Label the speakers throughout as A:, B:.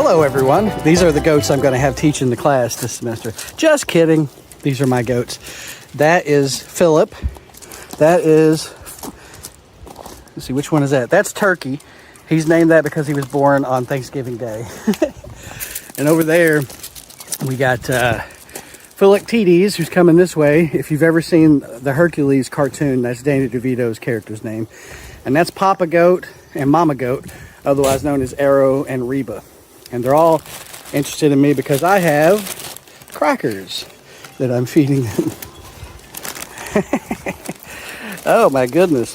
A: Hello everyone. These are the goats I'm going to have teaching the class this semester. Just kidding. These are my goats. That is Philip. That is, let's see, which one is that? That's Turkey. He's named that because he was born on Thanksgiving Day. And over there, we got Philoctetes, who's coming this way. If you've ever seen the Hercules cartoon, that's Danny DeVito's character's name. And that's Papa Goat and Mama Goat, otherwise known as Arrow and Reba. And they're all interested in me because I have crackers that I'm feeding them. Oh my goodness.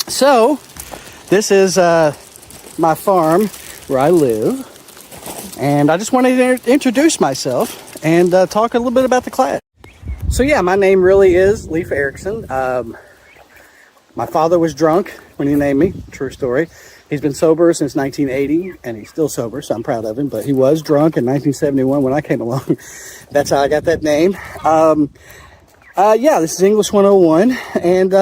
A: So, this is my farm where I live. And I just wanted to introduce myself and talk a little bit about the class. So yeah, my name really is Leif Erickson. My father was drunk when he named me, true story. He's been sober since 1980, and he's still sober, so I'm proud of him. But he was drunk in 1971 when I came along. That's how I got that name. Yeah, this is English 101, and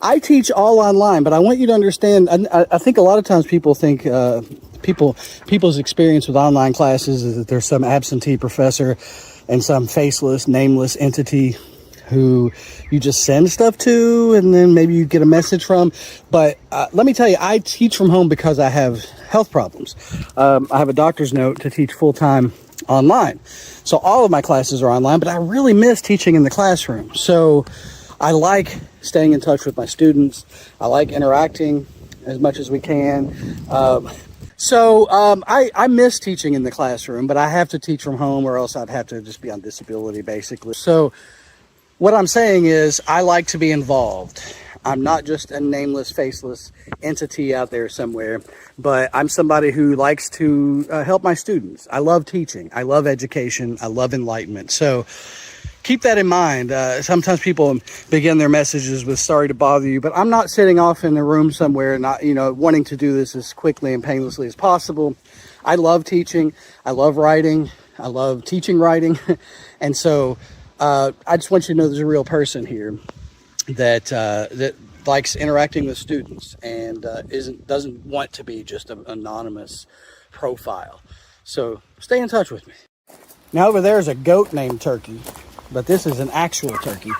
A: I teach all online, but I want you to understand, I think a lot of times people think people's experience with online classes is that there's some absentee professor and some faceless, nameless entity who you just send stuff to and then maybe you get a message from. But let me tell you, I teach from home because I have health problems. I have a doctor's note to teach full-time online. So all of my classes are online, but I really miss teaching in the classroom. So I like staying in touch with my students. I like interacting as much as we can. I miss teaching in the classroom, but I have to teach from home or else I'd have to just be on disability, basically. So what I'm saying is I like to be involved. I'm not just a nameless, faceless entity out there somewhere, but I'm somebody who likes to help my students. I love teaching. I love education. I love enlightenment. So keep that in mind. Sometimes people begin their messages with "sorry to bother you," but I'm not sitting off in a room somewhere, not wanting to do this as quickly and painlessly as possible. I love teaching. I love writing. I love teaching writing, and so I just want you to know there's a real person here that likes interacting with students and doesn't want to be just an anonymous profile. So stay in touch with me. Now over there is a goat named Turkey, but this is an actual turkey.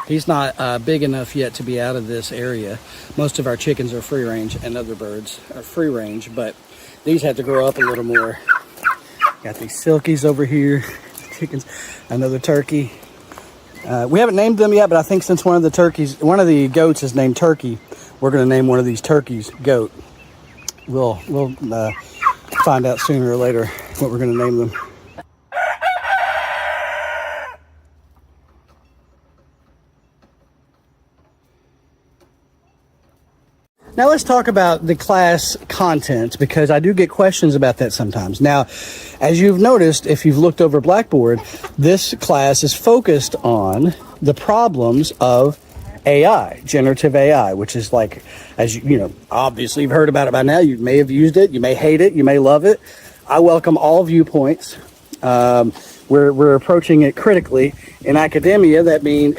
A: He's not big enough yet to be out of this area. Most of our chickens are free range and other birds are free range, but these have to grow up a little more. Got these silkies over here, chickens, another turkey. We haven't named them yet, but I think since one of the goats is named Turkey, we're going to name one of these turkeys Goat. We'll find out sooner or later what we're going to name them. Now let's talk about the class content, because I do get questions about that sometimes. Now, as you've noticed, if you've looked over Blackboard, this class is focused on the problems of AI, generative AI, which is like, as obviously you've heard about it by now. You may have used it, you may hate it, you may love it. I welcome all viewpoints. We're approaching it critically. In academia, that means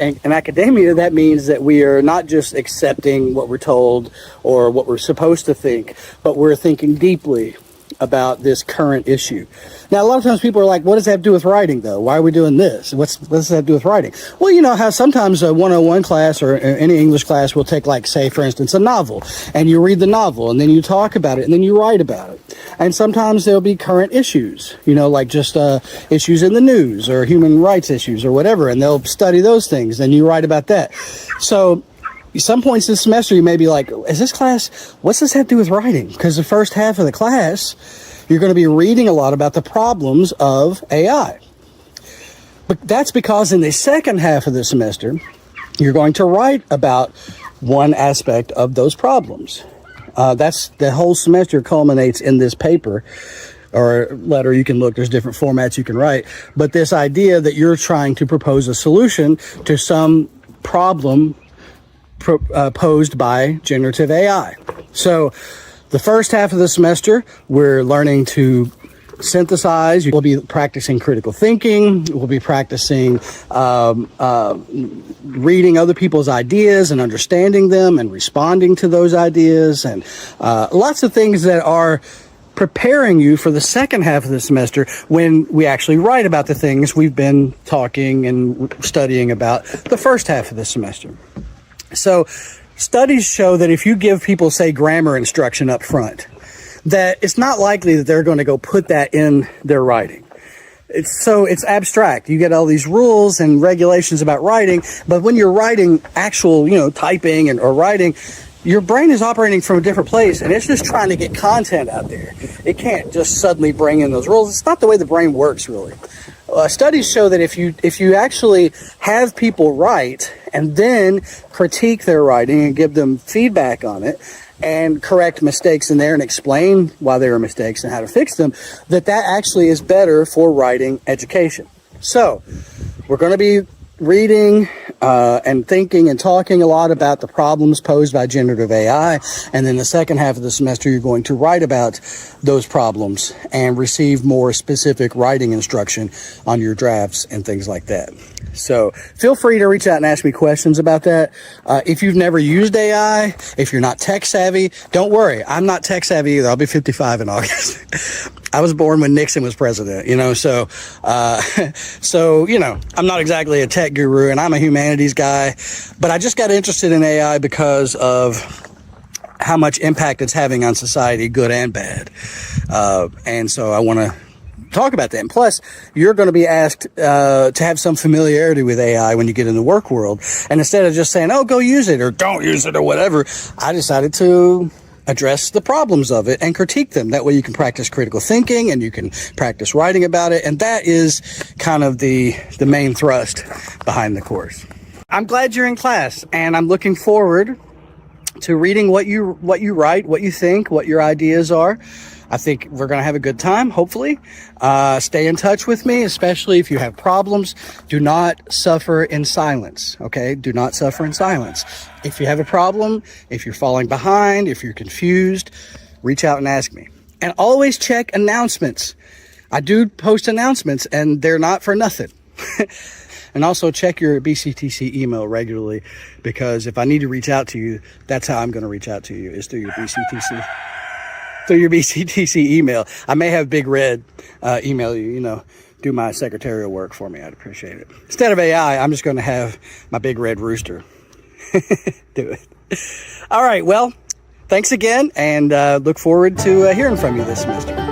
A: that we are not just accepting what we're told or what we're supposed to think, but we're thinking deeply about this current issue. Now, a lot of times people are like, what does that have to do with writing, though? Why are we doing this? What does that have to do with writing? Well, you know how sometimes a 101 class or any English class will take, like, say, for instance, a novel, and you read the novel, and then you talk about it, and then you write about it. And sometimes there'll be current issues, like just issues in the news or human rights issues or whatever, and they'll study those things, and you write about that. So some points this semester, you may be like, what's this have to do with writing? Because the first half of the class, you're going to be reading a lot about the problems of AI. But that's because in the second half of the semester, you're going to write about one aspect of those problems. That's the whole semester culminates in this paper or letter. You can look, there's different formats you can write. But this idea that you're trying to propose a solution to some problem posed by generative AI. So the first half of the semester, we're learning to synthesize. We'll be practicing critical thinking. We'll be practicing reading other people's ideas and understanding them and responding to those ideas, and lots of things that are preparing you for the second half of the semester when we actually write about the things we've been talking and studying about the first half of the semester. So studies show that if you give people, say, grammar instruction up front, that it's not likely that they're going to go put that in their writing. It's abstract. You get all these rules and regulations about writing, but when you're writing actual, typing or writing, your brain is operating from a different place, and it's just trying to get content out there. It can't just suddenly bring in those rules. It's not the way the brain works, really. Studies show that if you actually have people write and then critique their writing and give them feedback on it and correct mistakes in there and explain why there are mistakes and how to fix them, that actually is better for writing education. So we're going to be reading and thinking and talking a lot about the problems posed by generative AI. And then the second half of the semester, you're going to write about those problems and receive more specific writing instruction on your drafts and things like that. So feel free to reach out and ask me questions about that. If you've never used AI, if you're not tech savvy, don't worry. I'm not tech savvy either. I'll be 55 in August. I was born when Nixon was president, so I'm not exactly a tech guru, and I'm a humanities guy, but I just got interested in AI because of how much impact it's having on society, good and bad. And so I want to talk about that. And plus, you're going to be asked to have some familiarity with AI when you get in the work world. And instead of just saying, oh, go use it or don't use it or whatever, I decided to address the problems of it and critique them. That way you can practice critical thinking and you can practice writing about it. And that is kind of the main thrust behind the course. I'm glad you're in class, and I'm looking forward to reading what you write, what you think, what your ideas are. I think we're going to have a good time, hopefully. Stay in touch with me, especially if you have problems. Do not suffer in silence, okay? Do not suffer in silence. If you have a problem, if you're falling behind, if you're confused, reach out and ask me. And always check announcements. I do post announcements, and they're not for nothing. And also check your BCTC email regularly, because if I need to reach out to you, that's how I'm going to reach out to you, is through your BCTC. Through your BCTC email. I may have Big Red email you, do my secretarial work for me. I'd appreciate it. Instead of AI, I'm just going to have my Big Red Rooster do it. All right, well, thanks again, and look forward to hearing from you this semester.